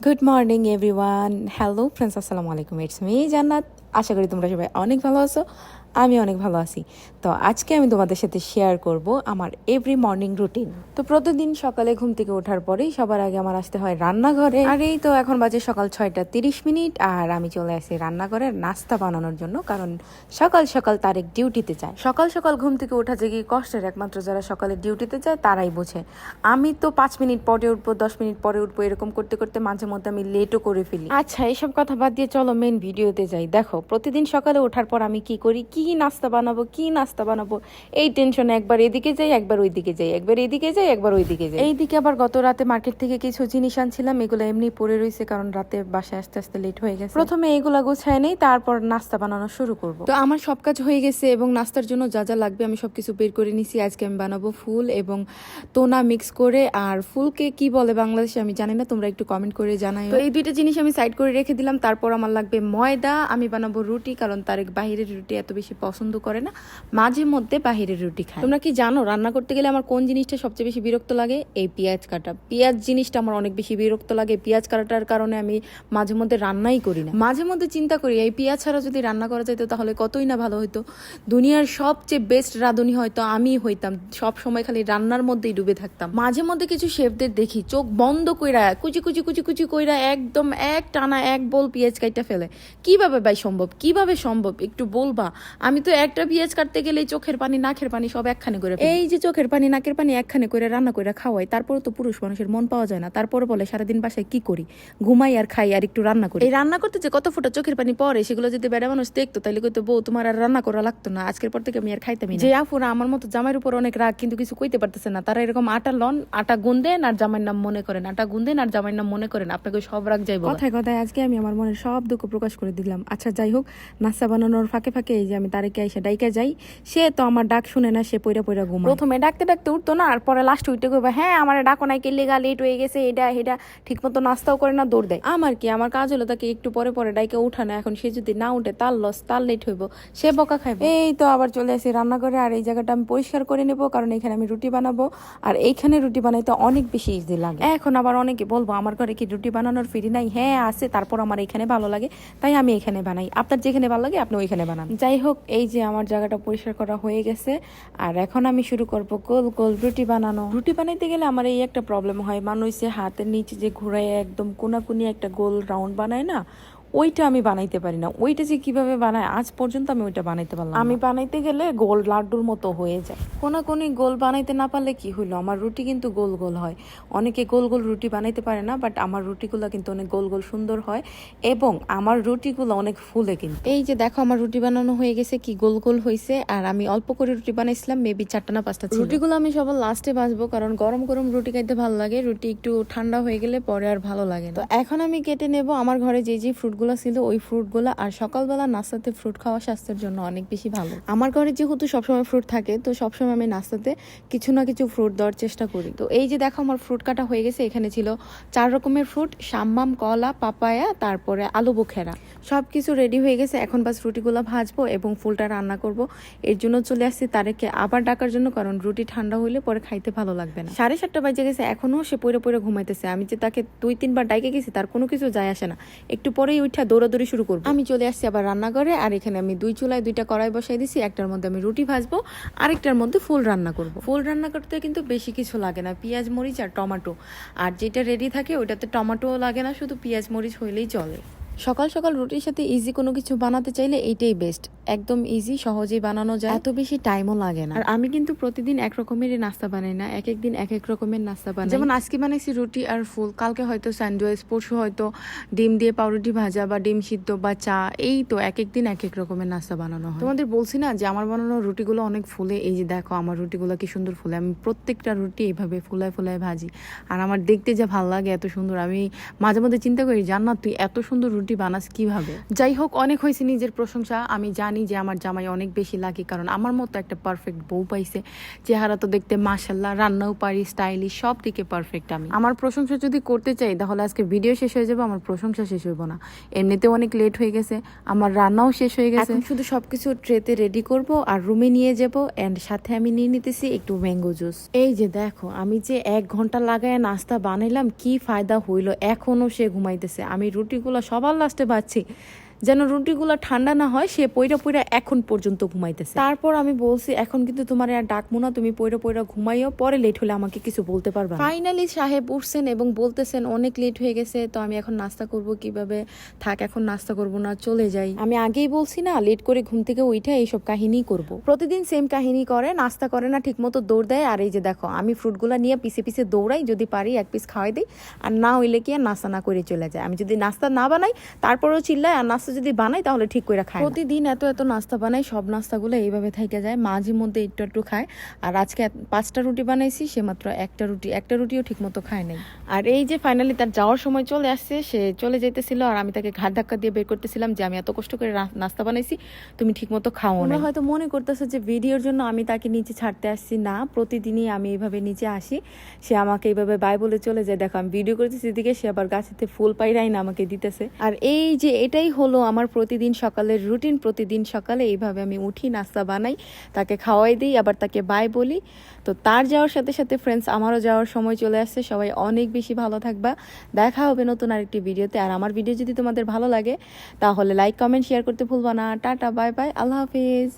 Good morning everyone. Hello friends, আসসালামু আলাইকুম। It's me জান্নাত। আশা করি তোমরা সবাই অনেক ভালো আছো। আমি অনেক ভালো আছি। তো আজকে আমি তোমাদের সাথে শেয়ার করব আমার এভরি মর্নিং রুটিন। তো প্রতিদিন সকালে ঘুম থেকে ওঠার পরেই সবার আগে আমার আসতে হয় রান্নাঘরে। আর এই তো এখন বাজে সকাল 6:30, আর আমি চলে আসি রান্নাঘরে নাস্তা বানানোর জন্য, কারণ সকাল সকাল তারেক ডিউটিতে যায়। সকাল সকাল ঘুম থেকে ওঠা যে কি কষ্টের, একমাত্র যারা সকালে ডিউটিতে যায় তারাই বোঝে। আমি তো 5 মিনিট পরে উঠবো, 10 মিনিট পরে উঠবো, এরকম করতে করতে মাঝে মধ্যে আমি লেটও করে ফেলি। আচ্ছা, এইসব কথা বাদ দিয়ে চলো মেন ভিডিওতে যাই। দেখো প্রতিদিন সকালে ওঠার পর আমি কি করি, কি নাস্তা বানাবো এই টেনশনে একবার এদিকে যাই, একবার ওইদিকে যাই, একবার এদিকে যাই, একবার ওইদিকে যাই। এইদিকে আবার গত রাতে মার্কেট থেকে কিছু জিনিস আনছিলাম, এগুলো এমনি পড়ে রয়েছে কারণ রাতে বাসায় আসতে আসতে লেট হয়ে গেছে। প্রথমে এগুলা গুছায় নেই, তারপর নাস্তা বানানো শুরু করব। তো আমার সব কাজ হয়ে গেছে এবং নাস্তার জন্য যা যা লাগবে আমি সবকিছু বের করে নিছি। আজকে আমি বানাবো ফুল এবং তোনা মিক্স করে। আর ফুলকে কি বলে বাংলাদেশে আমি জানি না, তোমরা একটু কমেন্ট করে জানাই। তো এই দুইটা জিনিস আমি সাইড করে রেখে দিলাম। তারপর আমার লাগবে ময়দা। আমি বানাবো রুটি, কারণ তারেক বাহিরের রুটি এত বেশি পছন্দ করে না, মাঝে মধ্যে বাহিরের রুটি খায়। তোমরা কি জানো রান্না করতে গেলে আমার কোন জিনিসটা সবচেয়ে বেশি বিরক্ত লাগে? এই পেঁয়াজ কাটা। পেঁয়াজ জিনিসটা আমার অনেক বেশি বিরক্ত লাগে। পেঁয়াজ কাটার কারণে আমি মাঝে মধ্যে রান্নাই করি না। মাঝে মধ্যে চিন্তা করি এই পেঁয়াজ ছাড়া যদি রান্না করা যেত তাহলে কতই না ভালো হতো। দুনিয়ার সবচেয়ে বেস্ট রাঁধুনি হয়তো আমি হইতাম। সব সময় খালি রান্নার মধ্যেই ডুবে থাকতাম। মাঝে মধ্যে কিছু শেফদের দেখি চোখ বন্ধ কইরা কুচি কুচি কুচি কুচি কইরা একদম এক টানা এক বোল পেঁয়াজ কাটতে ফেলে। কিভাবে ভাই সম্ভব? কিভাবে সম্ভব একটু বলবা? আমি তো একটা পেঁয়াজ কাটতে গেলেই চোখের পানি নাকের পানি সব একখানে করে। এই যে চোখের পানি নাকের পানি একখানে করে রান্না করে খাওয়াই, তারপরে তো পুরুষ মানুষের মন পাওয়া যায় না। তারপরে বলে সারাদিন বাসায় কি করি, ঘুমাই আর খাই আর একটু রান্না করি। এই রান্না করতে যে কত ফোঁটা চোখের পানি পড়ে সেগুলো যদি বেড়া মানুষ দেখতো তাহলে কইতো বউ তোমার আর রান্না করা লাগতো না, আজকের পর থেকে আমি আর খাইতামই না। যে আফুরা আমার মতো জামাইয়ের উপর অনেক রাগ কিন্তু কিছু কইতে পারতেছে না, তারা এরকম আটা লন, আটা গুনদেন আর জামাইয়ের নাম মনে করেন, আটা গুনদেন আর জামাইয়ের নাম মনে করেন, আপনাকে সব রাগ যাইব। কথায় কথায় আজকে আমি আমার মনের সব দুঃখ প্রকাশ করে দিলাম। আচ্ছা যাই হোক, নাস্তা বানানোর ফাঁকে ফাঁকে এই যে আমি তারেকে এসে ডাইকা যাই। সে তো আমার ডাক শুনে না, সে পইরা পইরা ঘুমায়। প্রথমে ডাকতে ডাকতে উঠতো না, আর পরে লাস্ট উঠতে কইবা হ্যাঁ আমার ডাকো নাই, কে লেগা লেট হয়ে গেছে, এটা এটা ঠিক মতো নাস্তাও করে না, দৌড় দেয়। আমার কি, আমার কাজ হলো তাকে একটু পরে পরে ডাইকা উঠানো। এখন সে যদি না উঠে তার লস, তার লেট হইব, সে বকা খাইবে। এই তো আবার চলে আসি রান্নাঘরে, আর এই জায়গাটা আমি পরিষ্কার করে নেবো কারণ এখানে আমি রুটি বানাবো। আর এইখানে রুটি বানাইতে অনেক বেশি ইজি লাগে। এখন আবার অনেকে বলবো আমার ঘরে কি রুটি বানানোর ফ্রি নাই? হ্যাঁ আছে, তারপর আমার এখানে ভালো লাগে তাই আমি এখানে বানাই। আপনার যেখানে ভালো লাগে আপনি ওইখানে বানান। যাই হোক, এই যে আমার জায়গাটা পরিষ্কার করা হয়ে গেছে, আর এখন আমি শুরু করব গোল গোল রুটি বানানো। রুটি বানাইতে গেলে আমার এই একটা প্রবলেম হয়, মানুষ যে হাতের নিচে যে ঘুরাই একদম কোনাকুনি একটা গোল রাউন্ড বানায় না, ওইটা আমি বানাইতে পারি না। ওইটা যে কিভাবে বানায় আজ পর্যন্ত আমি ওইটা বানাইতে পারলাম না। আমি বানাইতে গেলে গোল লাড্ডুর মতো হয়ে যায়। কোনাকুনি গোল বানাইতে না পারলে কি হইলো, আমার রুটি কিন্তু গোল গোল হয়। অনেকে গোল গোল রুটি বানাইতে পারে না, বাট আমার রুটিগুলো কিন্তু অনেক গোল গোল সুন্দর হয় এবং আমার রুটিগুলো অনেক ফুলে। কিন্তু এই যে দেখো আমার রুটি বানানো হয়ে গেছে, কি গোল গোল হয়েছে। আর আমি অল্প করে রুটি বানাইছিলাম, মেবি 4টা না 5টা। রুটিগুলো আমি সবার লাস্টে ভাজবো কারণ গরম গরম রুটি খাইতে ভালো লাগে, রুটি একটু ঠান্ডা হয়ে গেলে পরে আর ভালো লাগে না। তো এখন আমি কেটে নেব আমার ঘরে যে যে ফ্রুট ছিল ওই ফ্রুটগুলো। আর সকালবেলা নাস্তাতে ফ্রুট খাওয়া স্বাস্থ্যের জন্য অনেক বেশি ভালো। আমার ঘরে যেহেতু সবসময় ফ্রুট থাকে, তো সবসময় আমি নাস্তাতে কিছু না কিছু ফ্রুট দেওয়ার চেষ্টা করি। তো এই যে দেখো আমার ফ্রুট কাটা হয়ে গেছে। এখানে ছিল 4 রকমের ফ্রুট, সাম্মাম, কলা, পাপায়া, তারপরে আলু বোখেরা, সবকিছু রেডি হয়ে গেছে। এখন বাস রুটিগুলো ভাজবো এবং ফুলটা রান্না করব। এর জন্য চলে আসছি তারেকে আবার ডাকার জন্য, কারণ রুটি ঠান্ডা হইলে পরে খাইতে ভালো লাগবে না। 7:30 বাজে গেছে, এখনো সে পড়ে পড়ে ঘুমাইতেছে। আমি যে তাকে 2-3 বার ডাইকে গেছি তার কোনো কিছু যায় আসে না। একটু পরেই উঠা দৌড়াদৌড়ি শুরু করবো। আমি চলে আসছি আবার রান্নাঘরে, আর এখানে আমি 2 চুলায় 2টা কড়াই বসাই দিছি। একটার মধ্যে আমি রুটি ভাজবো, আরেকটার মধ্যে ফুল রান্না করব। ফুল রান্না করতে কিন্তু বেশি কিছু লাগে না, পেঁয়াজ মরিচ আর টমেটো। আর যেটা রেডি থাকে ওইটাতে টমেটোও লাগে না, শুধু পেঁয়াজ মরিচ হইলেই চলে। সকাল সকাল রুটির সাথে ইজি কোনো কিছু বানাতে চাইলে এইটাই বেস্ট। একদম ইজি, সহজেই বানানো যায়, এত বেশি টাইমও লাগে না। আর আমি কিন্তু প্রতিদিন এক রকমেরই নাস্তা বানাই না, এক একদিন এক এক রকমের নাস্তা বানাই। যেমন আজকে বানাইছি রুটি আর ফুল, কালকে হয়তো স্যান্ডউইচ, পরশু হয়তো ডিম দিয়ে পাউরুটি ভাজা বা ডিম সিদ্ধ বা চা। এই তো এক একদিন এক এক রকমের নাস্তা বানানো হয়। তোমাদের বলছি না যে আমার বানানো রুটিগুলো অনেক ফুলে। এই যে দেখো আমার রুটিগুলো কি সুন্দর ফুলে। আমি প্রত্যেকটা রুটি এইভাবে ফুলায় ফুলায় ভাজি, আর আমার দেখতে যা ভালো লাগে, এত সুন্দর। আমি মাঝে মধ্যে চিন্তা করি জান্নাত তুই এত সুন্দর রুটি বানাস কিভাবে। যাই হোক, অনেক হয়েছে নিজের প্রশংসা। আমি জানি জানি যে আমার জামাই অনেক বেশি লাগে, কারণ আমার মতো একটা পারফেক্ট বউ পাইছে। চেহারা তো দেখতে মাশাল্লাহ, রান্নাও পারি, স্টাইলিশ, সব দিকে পারফেক্ট আমি। আমার প্রশংসা যদি করতে চাই তাহলে আজকে ভিডিও শেষ হয়ে যাবে, আমার প্রশংসা শেষ হইব না। এমনিতেও অনেক লেট হয়ে গেছে, আমার রান্নাও শেষ হয়ে গেছে। এখন শুধু সবকিছু ট্রেতে রেডি করব আর রুমে নিয়ে যাব। এন্ড সাথে আমি নিয়ে নিতেছি একটু ম্যাঙ্গো জুস। এই যে দেখো, আমি যে 1 ঘন্টা লাগায় নাস্তা বানাইলাম, কি ফায়দা হইলো। এখনো সে ঘুমাইতেছে। আমি রুটিগুলো সবার লাস্টে বাচ্ছি যেন রুটিগুলো ঠান্ডা না হয়। সে পইরা পইরা এখন পর্যন্ত ঘুমাইতেছে। তারপর আমি বলছি এখন কিন্তু তোমার আর ডাকবো না, তুমি পইরা পইরা ঘুমাইও, পরে লেট হলে আমাকে কিছু বলতে পারবা। ফাইনালি সাহেব উঠছেন এবং বলতেছেন অনেক লেট হয়ে গেছে, তো আমি এখন নাস্তা করব কিভাবে, থাক এখন নাস্তা করব না, চলে যাই। আমি আগেই বলছি না, লেট করে ঘুম থেকে উঠে এইসব কাহিনী করব। প্রতিদিন সেম কাহিনী করে, নাস্তা করে না ঠিক মতো, দৌড় দেয়। আর এই যে দেখো, আমি ফ্রুটগুলো নিয়ে পিছে পিছে দৌড়াই, যদি পারি 1 পিস খাওয়াই দিই, আর না হইলে কি আর নাস্তা না করে চলে যায়। আমি যদি নাস্তা না বানাই তারপরেও চিল্লাই, আর নাস্তা যদি বানাই তাহলে ঠিক করে খায়। প্রতিদিন এত এত নাস্তা বানাই, সব নাস্তাগুলো এইভাবে থেকে যায়, মাঝে মধ্যে একটু একটু খায়। আর আজকে 5টা রুটি বানাইছি, সে মাত্র একটা রুটিও ঠিক মতো খায় নাই। আর এই যে ফাইনালি তার যাওয়ার সময় চলে আসছে, সে চলে যেতেছিল, আর আমি তাকে ঘাট ধাক্কা দিয়ে বের করতেছিলাম যে আমি এত কষ্ট করে নাস্তা বানাইছি, তুমি ঠিক মতো খাও না। হয়তো মনে করতেছো যে ভিডিওর জন্য আমি তাকে নিচে ছাড়তে আসছি, না, প্রতিদিনই আমি এইভাবে নিচে আসি, সে আমাকে এইভাবে বাই বলে চলে যায়। দেখো আমি ভিডিও করতেছি, এদিকে সে আবার গাছেতে ফুল পাইরাই না আমাকে দিতেছে। আর এই যে এটাই হলো আমার প্রতিদিন সকালের রুটিন। প্রতিদিন সকালে এইভাবে আমি উঠি, নাস্তা বানাই, তাকে খাওয়াই দিই, আবার তাকে বাই বলি। তো তার যাওয়ার সাথে সাথে ফ্রেন্ডস আমারও যাওয়ার সময় চলে আসছে। সবাই অনেক বেশি ভালো থাকবা, দেখা হবে নতুন আরেকটি ভিডিওতে। আর আমার ভিডিও যদি তোমাদের ভালো লাগে তাহলে লাইক, কমেন্ট, শেয়ার করতে ভুলবা না। টাটা, বাই বাই, আল্লাহ হাফিজ।